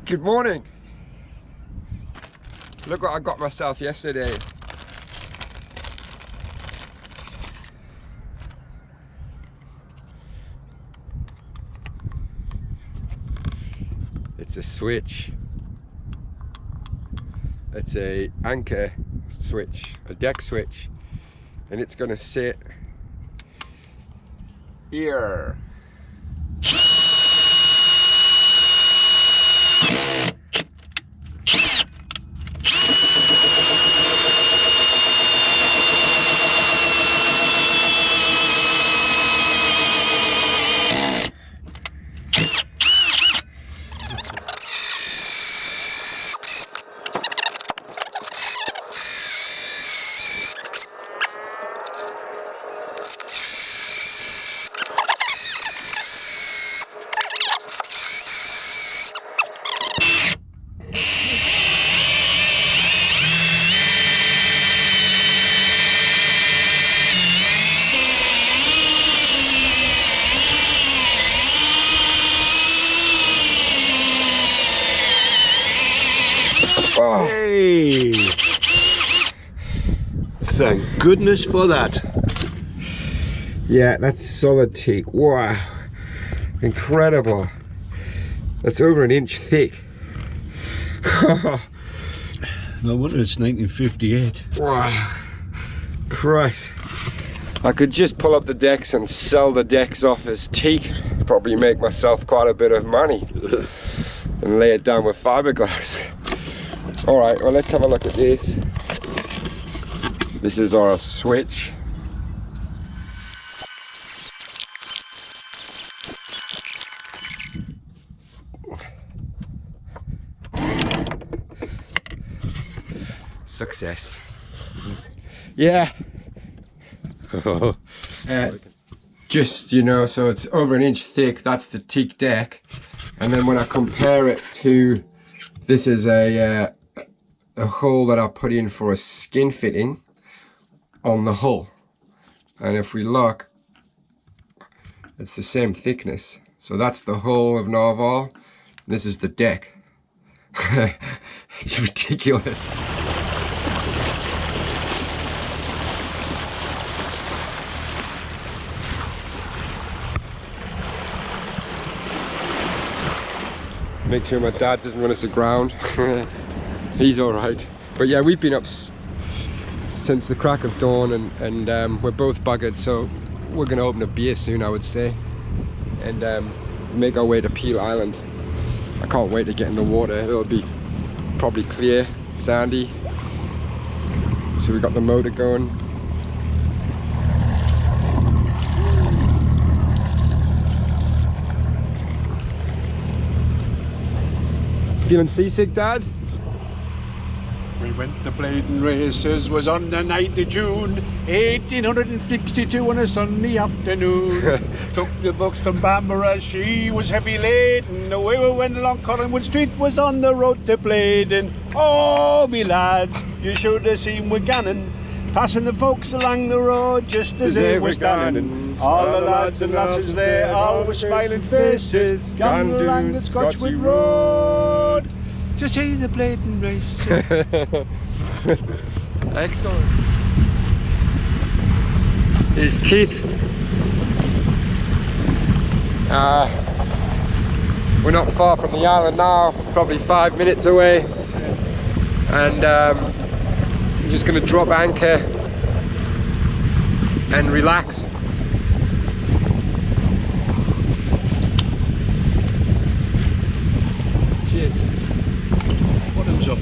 Good morning. Look what I got myself yesterday. It's a switch. It's a anchor switch, a deck switch, and it's gonna sit here. Oh. Hey! Thank goodness for that. Yeah, that's solid teak. Wow, incredible. That's over an inch thick. No wonder it's 1958. Wow, Christ. I could just pull up the decks and sell the decks off as teak. Probably make myself quite a bit of money and lay it down with fiberglass. All right, well, let's have a look at this. This is our switch. Success. Yeah. Just, you know, so it's over an inch thick. That's the teak deck. And then when I compare it to, this is a hole that I put in for a skin fitting on the hull, and if we look, it's the same thickness. So that's the hull of Narhval. This is the deck. It's ridiculous. Make sure my dad doesn't run us aground. He's all right. But yeah, we've been up since the crack of dawn, and we're both buggered, so we're gonna open a beer soon, I would say, and make our way to Peel Island. I can't wait to get in the water. It'll be probably clear, sandy. So we got the motor going. Feeling seasick, Dad? We went to Bladen Races, was on the 9th of June 1862 on a sunny afternoon. Took the books from Bamborough, she was heavy laden. Away we went along Collingwood Street, was on the road to Bladen. Oh, me lads, you should have seen we Gannon, passing the folks along the road just as they were standing. All the lads and lasses there, all with smiling faces, gone along the Scotchwood Road to see the Bladen race. Excellent. Here's Keith. We're not far from the island now, probably 5 minutes away, and I'm just going to drop anchor and relax. Cheers. Bottoms up.